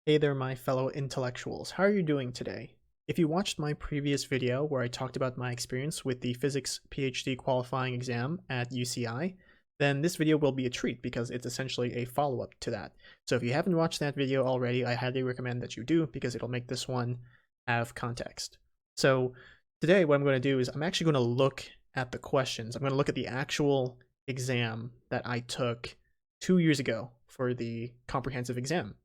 Hey there, my fellow intellectuals. How are you doing today? If you watched my previous video where I talked about my experience with the physics PhD qualifying exam at UCI, then this video will be a treat because it's essentially a follow-up to that. So if you haven't watched that video already, I highly recommend that you do because it'll make this one have context. So today what I'm going to do is I'm actually going to look at the questions. I'm going to look at the actual exam that I took 2 years ago for the comprehensive exam.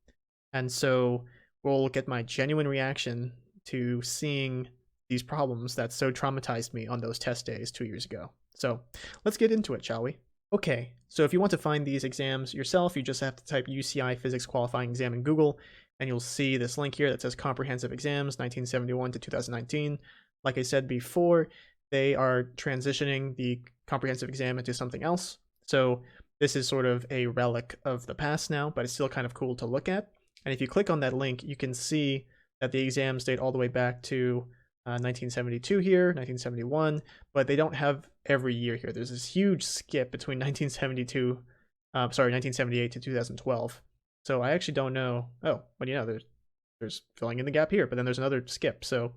And so we'll look at my genuine reaction to seeing these problems that so traumatized me on those test days 2 years ago. So let's get into it, shall we? Okay, so if you want to find these exams yourself, you just have to type UCI Physics Qualifying Exam in Google, and you'll see this link here that says Comprehensive Exams 1971 to 2019. Like I said before, they are transitioning the comprehensive exam into something else. So this is sort of a relic of the past now, but it's still kind of cool to look at. And if you click on that link, you can see that the exams date all the way back to 1972 here, 1971, but they don't have every year here. There's this huge skip between 1978 to 2012. So I actually don't know. Oh, but there's filling in the gap here, but then there's another skip. So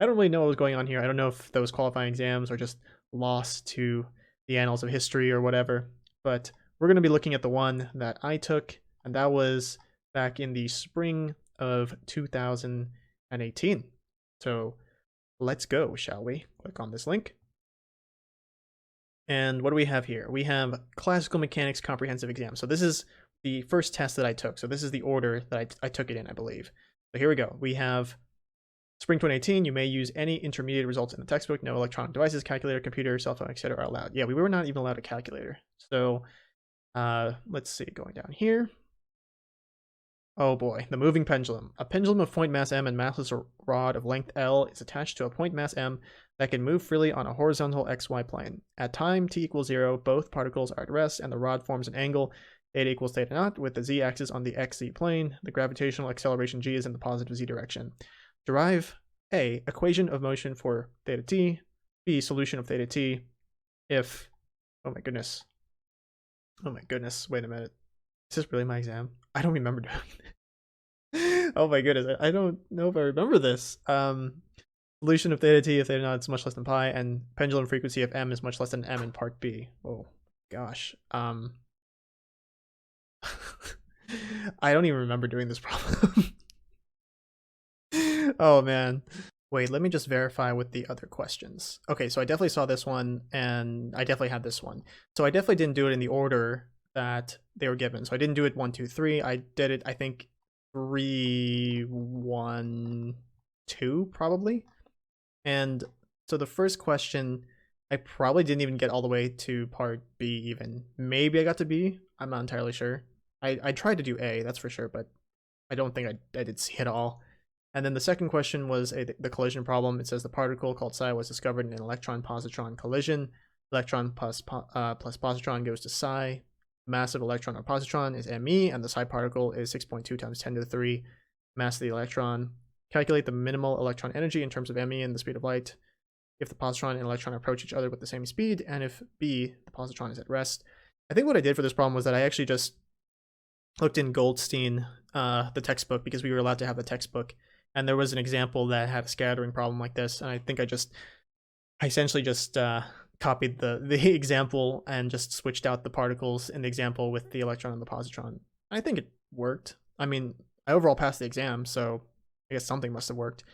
I don't really know what was going on here. I don't know if those qualifying exams are just lost to the annals of history or whatever, but we're going to be looking at the one that I took, and that was back in the spring of 2018. So let's go, shall we? Click on this link. And what do we have here? We have Classical Mechanics Comprehensive Exam. So this is the first test that I took. So this is the order that I took it in, I believe. So here we go. We have Spring 2018, you may use any intermediate results in the textbook. No electronic devices, calculator, computer, cell phone, etc. are allowed. Yeah, we were not even allowed a calculator. So let's see, going down here. Oh boy, the moving pendulum. A pendulum of point mass m and massless rod of length L is attached to a point mass m that can move freely on a horizontal xy plane. At time t equals 0, both particles are at rest and the rod forms an angle theta equals theta naught with the z-axis on the xz plane. The gravitational acceleration g is in the positive z direction. Derive A, equation of motion for theta t, B, solution of theta t, if, oh my goodness, wait a minute. Is this really my exam? I don't remember doing it. Oh my goodness, I don't know if I remember this. Solution of theta t if theta naught is much less than pi, and pendulum frequency of m is much less than m in part B. Oh gosh. I don't even remember doing this problem. Oh man. Wait, let me just verify with the other questions. Okay, so I definitely saw this one, and I definitely had this one. So I definitely didn't do it in the order that they were given. So I didn't do it 1, 2, 3. I did it, I think, 3, 1, 2, probably. And so the first question, I probably didn't even get all the way to part B even. Maybe I got to B. I'm not entirely sure. I tried to do A, that's for sure, but I don't think I did C at all. And then the second question was the collision problem. It says the particle called psi was discovered in an electron-positron collision. Electron plus positron goes to psi. Mass of electron or positron is me, and the psi particle is 6.2 times 10 to the 3 mass of the electron. Calculate the minimal electron energy in terms of me and the speed of light if the positron and electron approach each other with the same speed, and if B, the positron is at rest. I think what I did for this problem was that I actually just looked in Goldstein, the textbook, because we were allowed to have the textbook, and there was an example that had a scattering problem like this, and I think I essentially just copied the example and just switched out the particles in the example with the electron and the positron. I think it worked. I mean, I overall passed the exam, so I guess something must have worked.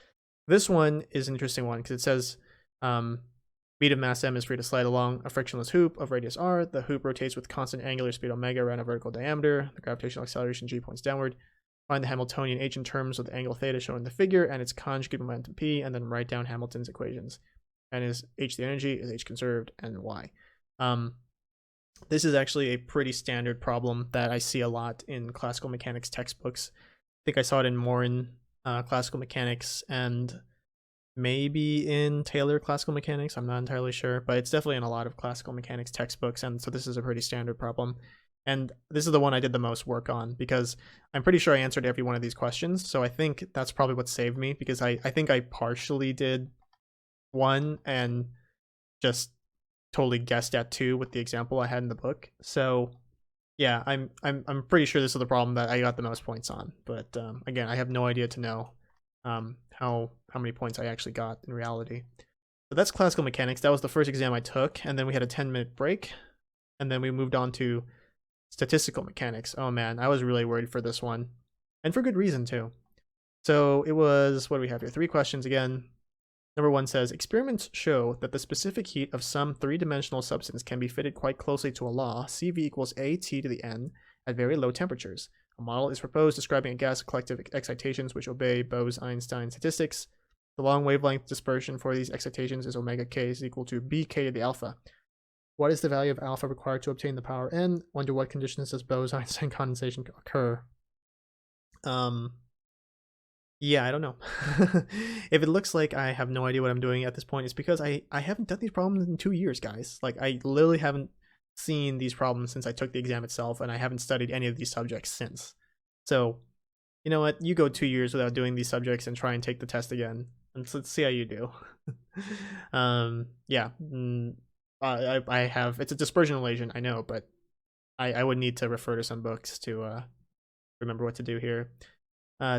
This one is an interesting one because it says bead of mass m is free to slide along a frictionless hoop of radius r. The hoop rotates with constant angular speed omega around a vertical diameter. The gravitational acceleration g points downward. Find the Hamiltonian h in terms of the angle theta shown in the figure and its conjugate momentum p, and then write down Hamilton's equations. And is h the energy, is h conserved, and why. This is actually a pretty standard problem that I see a lot in classical mechanics textbooks. I think I saw it in Morin classical mechanics and maybe in Taylor classical mechanics. I'm not entirely sure, but it's definitely in a lot of classical mechanics textbooks, and so this is a pretty standard problem. And this is the one I did the most work on because I'm pretty sure I answered every one of these questions. So I think that's probably what saved me, because I think I partially did one and just totally guessed at two with the example I had in the book. So Yeah, I'm pretty sure this is the problem that I got the most points on. But again, I have no idea to know how many points I actually got in reality. So that's classical mechanics. That was the first exam I took, and then we had a 10-minute break, and then we moved on to statistical mechanics. Oh man, I was really worried for this one, and for good reason too. So it was, what do we have here? 3 questions again. Number 1 says, experiments show that the specific heat of some 3-dimensional substance can be fitted quite closely to a law, CV equals AT to the N, at very low temperatures. A model is proposed describing a gas of collective excitations which obey Bose-Einstein statistics. The long wavelength dispersion for these excitations is omega k is equal to bk to the alpha. What is the value of alpha required to obtain the power n? Under what conditions does Bose-Einstein condensation occur? Yeah, I don't know. If it looks like I have no idea what I'm doing at this point, it's because I haven't done these problems in 2 years, guys. Like, I literally haven't seen these problems since I took the exam itself, and I haven't studied any of these subjects since. So, you know what? You go 2 years without doing these subjects and try and take the test again, and let's see how you do. Yeah. I have, it's a dispersion relation, I know, but I would need to refer to some books to remember what to do here.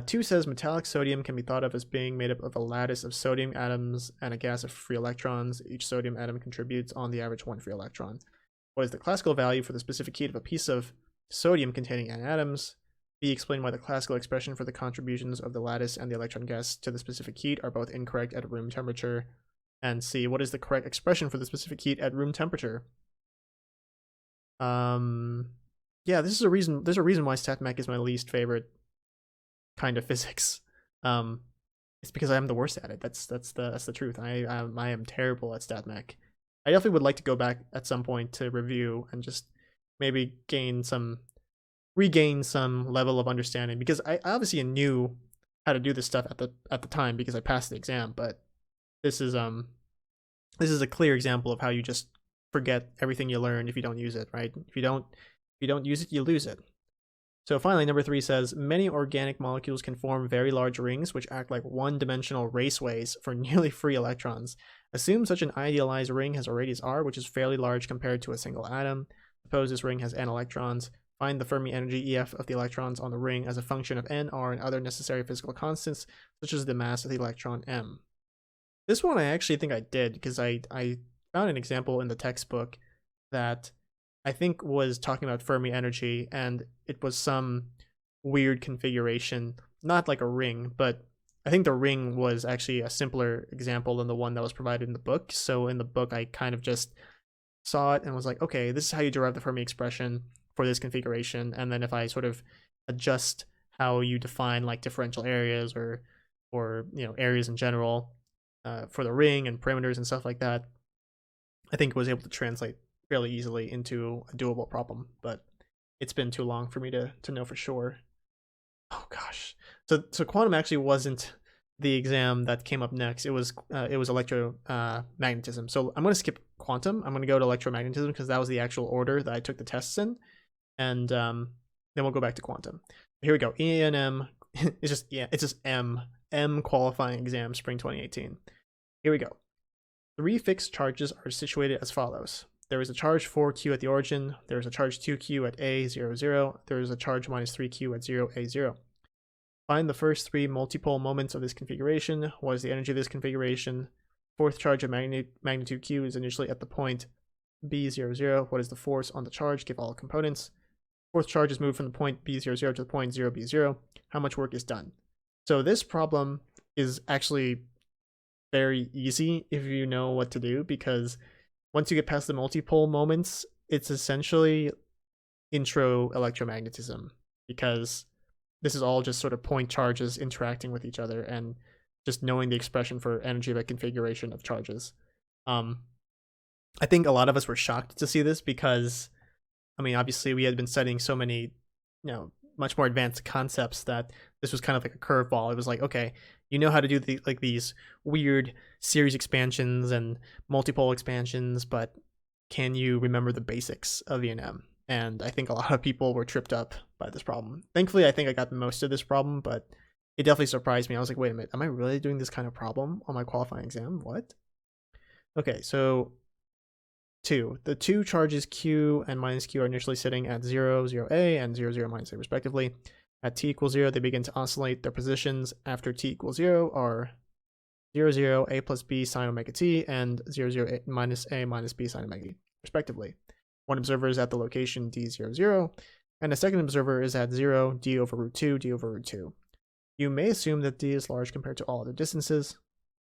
2 says metallic sodium can be thought of as being made up of a lattice of sodium atoms and a gas of free electrons. Each sodium atom contributes on the average 1 free electron. What is the classical value for the specific heat of a piece of sodium containing n atoms? B, explain why the classical expression for the contributions of the lattice and the electron gas to the specific heat are both incorrect at room temperature. And C, what is the correct expression for the specific heat at room temperature? Yeah, there's a reason why StatMech is my least favorite kind of physics. It's because I am the worst at it. That's the truth. I am terrible at StatMech. I definitely would like to go back at some point to review and just maybe regain some level of understanding, because I obviously knew how to do this stuff at the time because I passed the exam, but this is a clear example of how you just forget everything you learned if you don't use it, right? If you don't use it, you lose it. So finally, number 3 says, many organic molecules can form very large rings which act like one-dimensional raceways for nearly free electrons. Assume such an idealized ring has a radius r, which is fairly large compared to a single atom. Suppose this ring has n electrons. Find the Fermi energy EF of the electrons on the ring as a function of n, r, and other necessary physical constants, such as the mass of the electron m. This one I actually think I did, because I found an example in the textbook that I think was talking about Fermi energy, and it was some weird configuration, not like a ring, but I think the ring was actually a simpler example than the one that was provided in the book. So in the book, I kind of just saw it and was like, okay, this is how you derive the Fermi expression for this configuration. And then if I sort of adjust how you define like differential areas or areas in general for the ring and parameters and stuff like that, I think was able to translate fairly easily into a doable problem. But it's been too long for me to know for sure. Oh gosh. So quantum actually wasn't the exam that came up next. It was electromagnetism. So I'm going to skip quantum. I'm going to go to electromagnetism because that was the actual order that I took the tests in, and then we'll go back to quantum. Here we go. E&M. It's just M qualifying exam, spring 2018. Here we go. 3 fixed charges are situated as follows. There is a charge 4q at the origin. There is a charge 2q at A, 0, 0. There is a charge minus 3q at 0, A, 0. Find the first 3 multipole moments of this configuration. What is the energy of this configuration? Fourth charge of magnitude q is initially at the point B, 0, 0. What is the force on the charge? Give all components. Fourth charge is moved from the point B, 0, 0 to the point 0, B, 0. How much work is done? So this problem is actually very easy if you know what to do, because once you get past the multipole moments, it's essentially intro electromagnetism, because this is all just sort of point charges interacting with each other and just knowing the expression for energy of a configuration of charges. I think a lot of us were shocked to see this because, I mean, obviously we had been studying so many, much more advanced concepts that this was kind of like a curveball. It was like, okay, you know how to do these weird series expansions and multipole expansions, but can you remember the basics of E&M? And I think a lot of people were tripped up by this problem. Thankfully, I think I got most of this problem, but it definitely surprised me. I was like, wait a minute, am I really doing this kind of problem on my qualifying exam? What? Okay, so 2. The two charges Q and minus Q are initially sitting at 0, 0A, and 0, 0, minus A, respectively. At t equals 0, they begin to oscillate. Their positions after t equals 0 are 0, 0, A plus B sine omega t, and 0, 0, A minus B sine omega t, respectively. One observer is at the location d, 0, 0, and a second observer is at 0, d over root 2, d over root 2. You may assume that d is large compared to all other distances.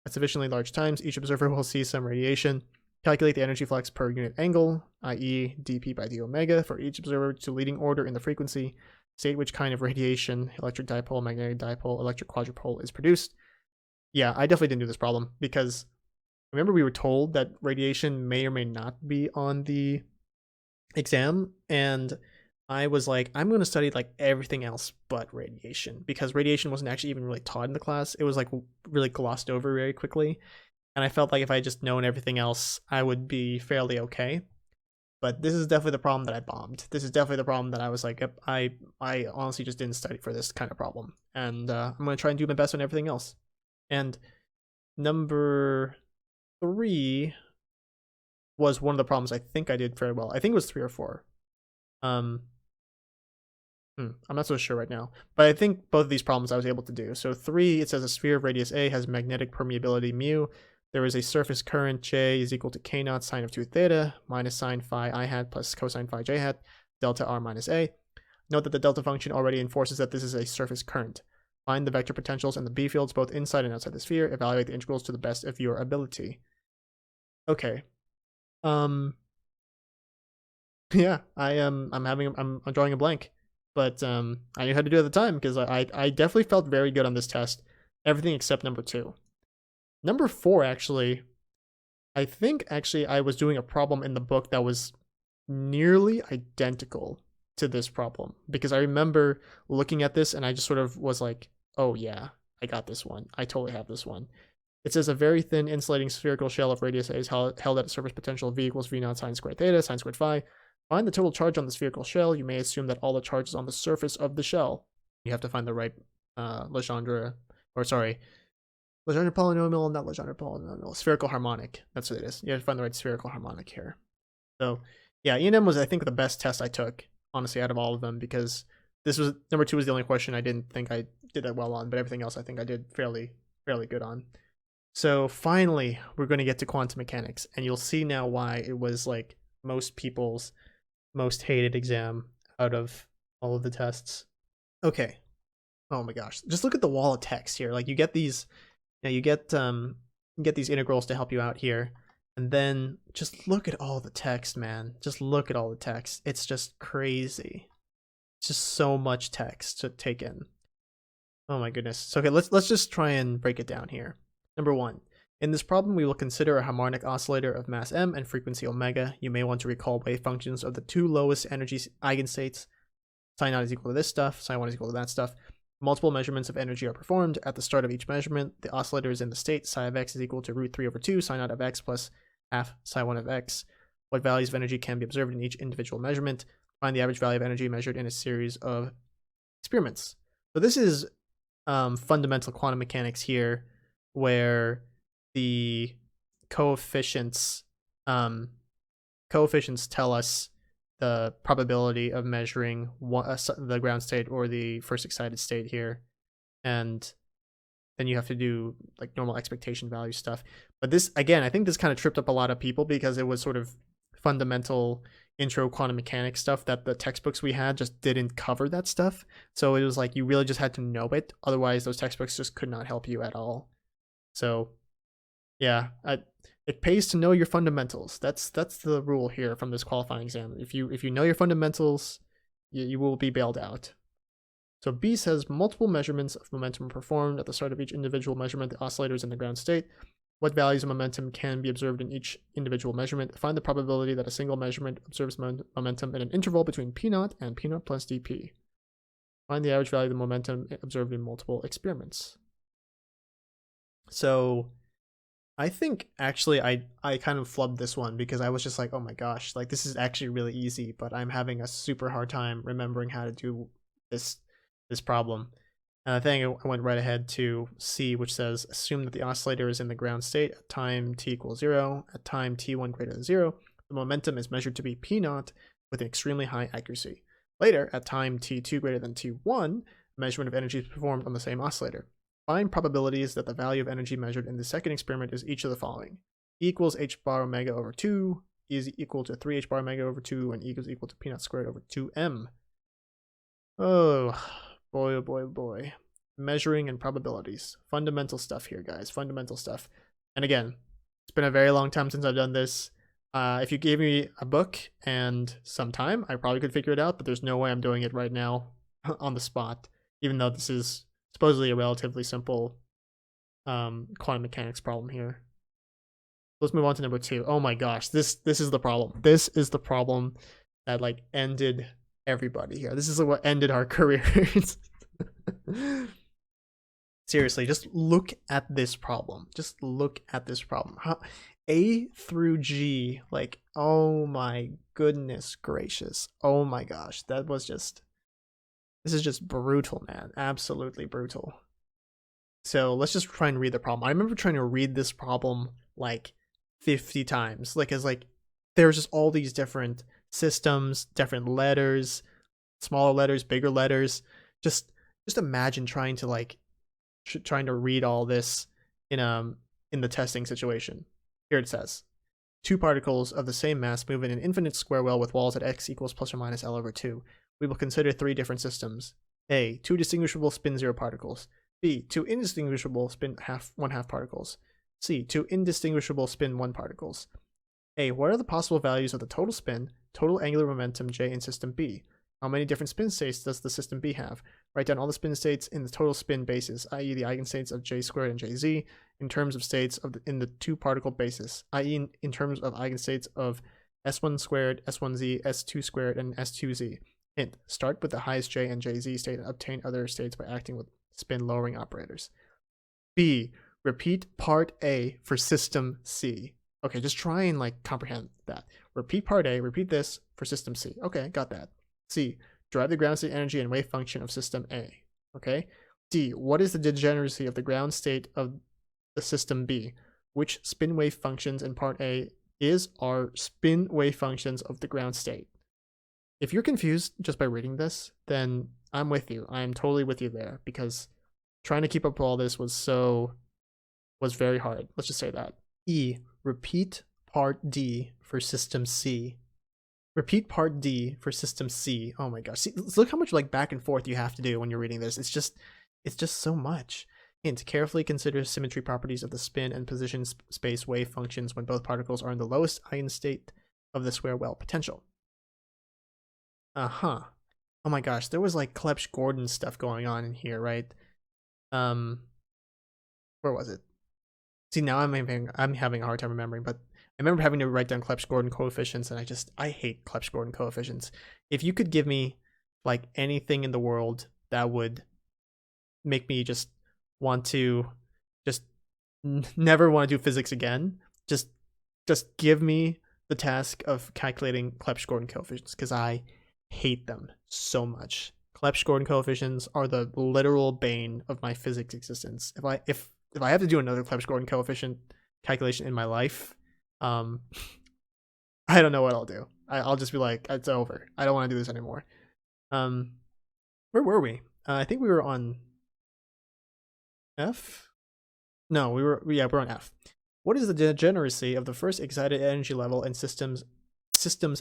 At sufficiently large times, each observer will see some radiation. Calculate the energy flux per unit angle, i.e. dp by d omega, for each observer to leading order in the frequency. State which kind of radiation, electric dipole, magnetic dipole, electric quadrupole, is produced. Yeah, I definitely didn't do this problem because remember we were told that radiation may or may not be on the exam, and I was like, I'm going to study like everything else but radiation because radiation wasn't actually even really taught in the class. It was like really glossed over very quickly. And I felt like if I had just known everything else, I would be fairly okay. But this is definitely the problem that I bombed. This is definitely the problem that I was like, I honestly just didn't study for this kind of problem. And I'm going to try and do my best on everything else. And number 3 was one of the problems I think I did very well. I think it was 3 or 4. I'm not so sure right now, but I think both of these problems I was able to do. So 3, it says a sphere of radius A has magnetic permeability mu. There is a surface current J is equal to K naught sine of 2 theta minus sine phi I hat plus cosine phi J hat delta R minus A. Note that the delta function already enforces that this is a surface current. Find the vector potentials and the B fields both inside and outside the sphere. Evaluate the integrals to the best of your ability. Okay. Yeah, I'm drawing a blank. But I knew how to do it at the time because I definitely felt very good on this test. Everything except number 2. Number 4, actually, I think actually I was doing a problem in the book that was nearly identical to this problem because I remember looking at this and I just sort of was like, oh yeah, I got this one. I totally have this one. It says a very thin insulating spherical shell of radius A is held at a surface potential V equals V naught sine squared theta sine squared phi. Find the total charge on the spherical shell. You may assume that all the charge is on the surface of the shell. You have to find the right Legendre polynomial, not Legendre polynomial, spherical harmonic. That's what it is. You have to find the right spherical harmonic here. So yeah, E&M was, I think, the best test I took, honestly, out of all of them, because this was, number 2 was the only question I didn't think I did that well on, but everything else I think I did fairly good on. So finally, we're going to get to quantum mechanics, and you'll see now why it was like most people's most hated exam out of all of the tests. Okay. Oh my gosh. Just look at the wall of text here. Like you get these, you get these integrals to help you out here. And then just look at all the text, man. Just look at all the text. It's just crazy. It's just so much text to take in. Oh my goodness. So, okay, let's just try and break it down here. Number 1. In this problem, we will consider a harmonic oscillator of mass m and frequency omega. You may want to recall wave functions of the 2 lowest energy eigenstates. Psi naught is equal to this stuff, psi 1 is equal to that stuff. Multiple measurements of energy are performed. At the start of each measurement, the oscillator is in the state psi of x is equal to root 3 over 2 psi naught of x plus half psi 1 of x. What values of energy can be observed in each individual measurement? Find the average value of energy measured in a series of experiments. So this is fundamental quantum mechanics here, where the coefficients tell us the probability of measuring the ground state or the first excited state here, and then you have to do like normal expectation value stuff. But this, again, I think this kind of tripped up a lot of people because it was sort of fundamental intro quantum mechanics stuff that the textbooks we had just didn't cover that stuff. So it was like you really just had to know it, otherwise those textbooks just could not help you at all. So yeah, it pays to know your fundamentals. That's the rule here from this qualifying exam. If you know your fundamentals, you will be bailed out. So B says multiple measurements of momentum are performed. At the start of each individual measurement, the oscillator is in the ground state. What values of momentum can be observed in each individual measurement? Find the probability that a single measurement observes momentum in an interval between P0 and P0 plus dP. Find the average value of the momentum observed in multiple experiments. So I think actually I kind of flubbed this one because I was just like, oh my gosh, like this is actually really easy, but I'm having a super hard time remembering how to do this problem. And I think I went right ahead to C, which says assume that the oscillator is in the ground state at time t equals 0, at time t1 greater than 0. The momentum is measured to be p naught with an extremely high accuracy. Later, at time t2 greater than t1, measurement of energy is performed on the same oscillator. Find probabilities that the value of energy measured in the second experiment is each of the following. E equals h bar omega over 2, E is equal to 3h bar omega over 2, and E is equal to p naught squared over 2m. Oh, boy, oh boy, oh boy. Measuring and probabilities. Fundamental stuff here, guys. Fundamental stuff. And again, it's been a very long time since I've done this. If you gave me a book and some time, I probably could figure it out, but there's no way I'm doing it right now on the spot, even though this is supposedly a relatively simple quantum mechanics problem here. Let's move on to number 2. Oh my gosh, this is the problem. This is the problem that like ended everybody here. This is what ended our careers. Seriously, just look at this problem. Just look at this problem. A through G, like, oh my goodness gracious. Oh my gosh, that was just, this is just brutal, man. Absolutely brutal. So let's just try and read the problem. I remember trying to read this problem like 50 times. Like, as like, there's just all these different systems, different letters, smaller letters, bigger letters. Just imagine trying to like, trying to read all this in the testing situation. Here it says, 2 particles of the same mass move in an infinite square well with walls at x equals plus or minus L over 2. We will consider 3 different systems. A, 2 distinguishable spin 0 particles. B, 2 indistinguishable spin 1/2 particles. C, 2 indistinguishable spin 1 particles. A, what are the possible values of the total spin, total angular momentum J in system B? How many different spin states does the system B have? Write down all the spin states in the total spin basis, i.e. the eigenstates of J squared and Jz, in terms of states in the 2 particle basis, i.e. in terms of eigenstates of S1 squared, S1z, S2 squared, and S2z. Hint, start with the highest J and Jz state and obtain other states by acting with spin lowering operators. B, repeat part A for system C. Okay, just try and like comprehend that. Repeat part A, repeat this for system C. Okay, got that. C, derive the ground state energy and wave function of system A. Okay. D, what is the degeneracy of the ground state of the system B? Which spin wave functions in part A are spin wave functions of the ground state? If you're confused just by reading this, then I'm with you. I'm totally with you there, because trying to keep up with all this was very hard. Let's just say that. E, repeat part D for system C. Repeat part D for system C. Oh my gosh. See, look how much like back and forth you have to do when you're reading this. It's just so much. Hint, carefully consider symmetry properties of the spin and position space wave functions when both particles are in the lowest eigenstate of the square well potential. Oh my gosh, there was like Clebsch-Gordon stuff going on in here, right? Where was it? See, now I'm having a hard time remembering, but I remember having to write down Clebsch-Gordon coefficients, and I hate Clebsch-Gordon coefficients. If you could give me like anything in the world that would make me just want to never want to do physics again, just give me the task of calculating Clebsch-Gordon coefficients, because I hate them so much. Clebsch-Gordon coefficients are the literal bane of my physics existence. If I have to do another Clebsch-Gordon coefficient calculation in my life, I don't know what I'll do. I'll just be like, it's over. I don't want to do this anymore. Where were we? I think we were on F? No, we're on F. What is the degeneracy of the first excited energy level in systems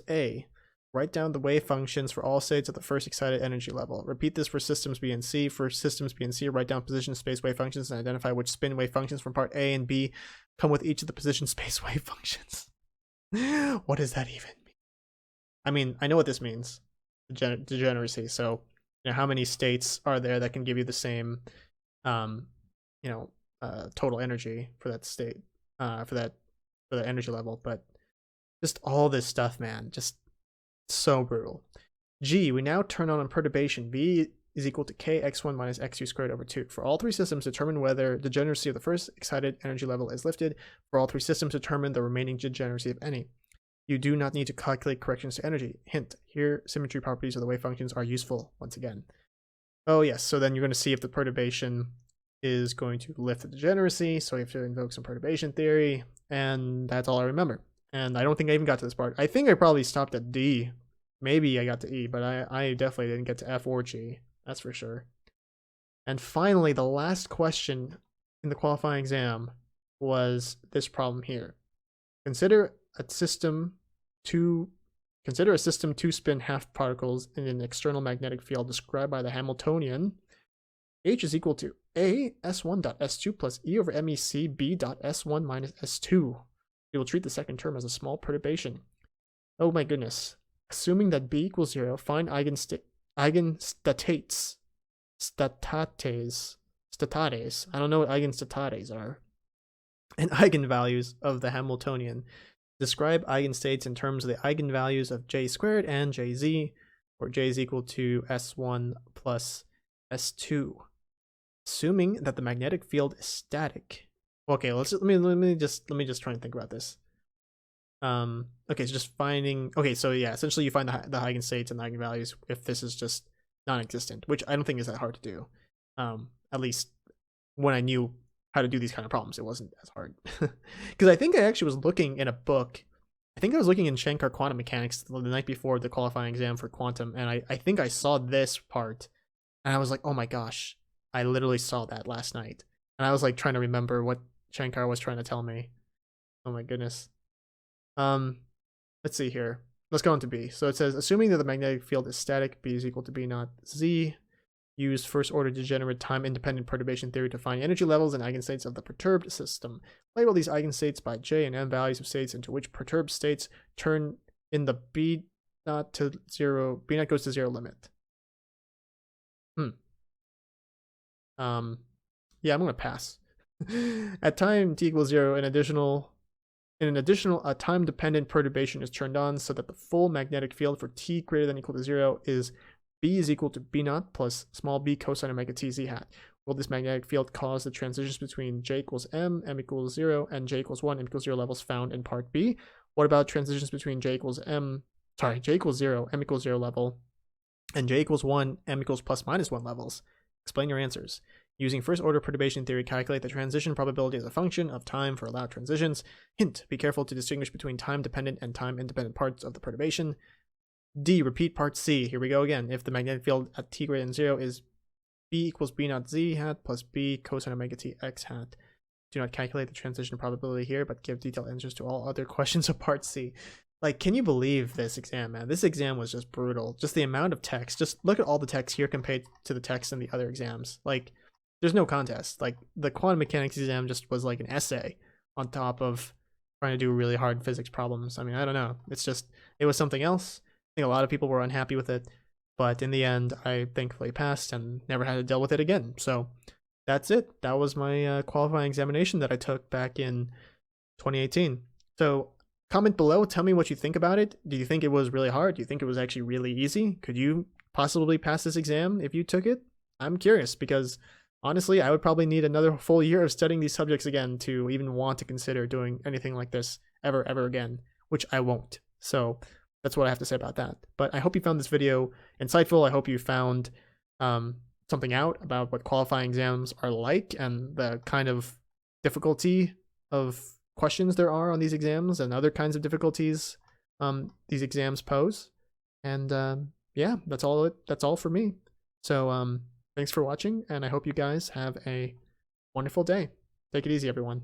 A? Write down the wave functions for all states of the first excited energy level. Repeat this for systems B and C. For systems B and C, write down position space wave functions and identify which spin wave functions from part A and B come with each of the position space wave functions. What does that even mean? I mean, I know what this means. Degeneracy. So, how many states are there that can give you the same, total energy for that state, for that energy level? But just all this stuff, man, just so brutal. G, we now turn on perturbation. V is equal to kx1 minus x2 squared over 2. For all 3 systems, determine whether degeneracy of the first excited energy level is lifted. For all 3 systems, determine the remaining degeneracy of any. You do not need to calculate corrections to energy. Hint, here symmetry properties of the wave functions are useful once again. Oh yes, so then you're going to see if the perturbation is going to lift the degeneracy, so you have to invoke some perturbation theory, and that's all I remember. And I don't think I even got to this part. I think I probably stopped at D. Maybe I got to E, but I definitely didn't get to F or G. That's for sure. And finally, the last question in the qualifying exam was this problem here. Consider a system to spin half particles in an external magnetic field described by the Hamiltonian. H is equal to A S1 dot S2 plus E over MEC B dot S1 minus S2. We will treat the second term as a small perturbation. Oh my goodness. Assuming that B equals 0, find eigenstates. Statates. I don't know what eigenstatates are. And eigenvalues of the Hamiltonian. Describe eigenstates in terms of the eigenvalues of J squared and Jz, where J is equal to S1 plus S2. Assuming that the magnetic field is static. Okay, let me just try and think about this. Okay, so just finding. Okay, so yeah, essentially you find the eigenstates and the eigenvalues if this is just non-existent, which I don't think is that hard to do. At least when I knew how to do these kind of problems, it wasn't as hard. Because I think I actually was looking in a book. I think I was looking in Shankar Quantum Mechanics the night before the qualifying exam for quantum, and I think I saw this part, and I was like, oh my gosh, I literally saw that last night, and I was like trying to remember what Shankar was trying to tell me. Oh my goodness. Let's see here. Let's go into B. So it says, assuming that the magnetic field is static, B is equal to B naught Z. Use first order degenerate time independent perturbation theory to find energy levels and eigenstates of the perturbed system. Label these eigenstates by J and M values of states into which perturbed states turn in the B naught to 0, B naught goes to 0 limit. Yeah, I'm gonna pass. At time t equals 0, an additional a time-dependent perturbation is turned on so that the full magnetic field for t greater than or equal to 0 is B is equal to B naught plus small b cosine omega t z hat. Will this magnetic field cause the transitions between J equals M, M equals 0, and J equals 1, M equals 0 levels found in part B? What about transitions between J equals 0, M equals 0 level, and J equals 1, M equals plus minus 1 levels? Explain your answers. Using first order perturbation theory, calculate the transition probability as a function of time for allowed transitions. Hint, be careful to distinguish between time-dependent and time-independent parts of the perturbation. D, repeat part C. Here we go again. If the magnetic field at t greater than 0 is B equals B naught Z hat plus B cosine omega T X hat. Do not calculate the transition probability here, but give detailed answers to all other questions of part C. Like, can you believe this exam, man? This exam was just brutal. Just the amount of text. Just look at all the text here compared to the text in the other exams. Like, there's no contest. Like, the quantum mechanics exam just was like an essay on top of trying to do really hard physics problems. I mean, I don't know. It's just, it was something else. I think a lot of people were unhappy with it, but in the end, I thankfully passed and never had to deal with it again. So that's it. That was my qualifying examination that I took back in 2018. So comment below, tell me what you think about it. Do you think it was really hard? Do you think it was actually really easy? Could you possibly pass this exam if you took it? I'm curious because honestly, I would probably need another full year of studying these subjects again to even want to consider doing anything like this ever again, which I won't. So that's what I have to say about that. But I hope you found this video insightful. I hope you found something out about what qualifying exams are like and the kind of difficulty of questions there are on these exams and other kinds of difficulties these exams pose. And yeah, that's all for me. So thanks for watching, and I hope you guys have a wonderful day. Take it easy, everyone.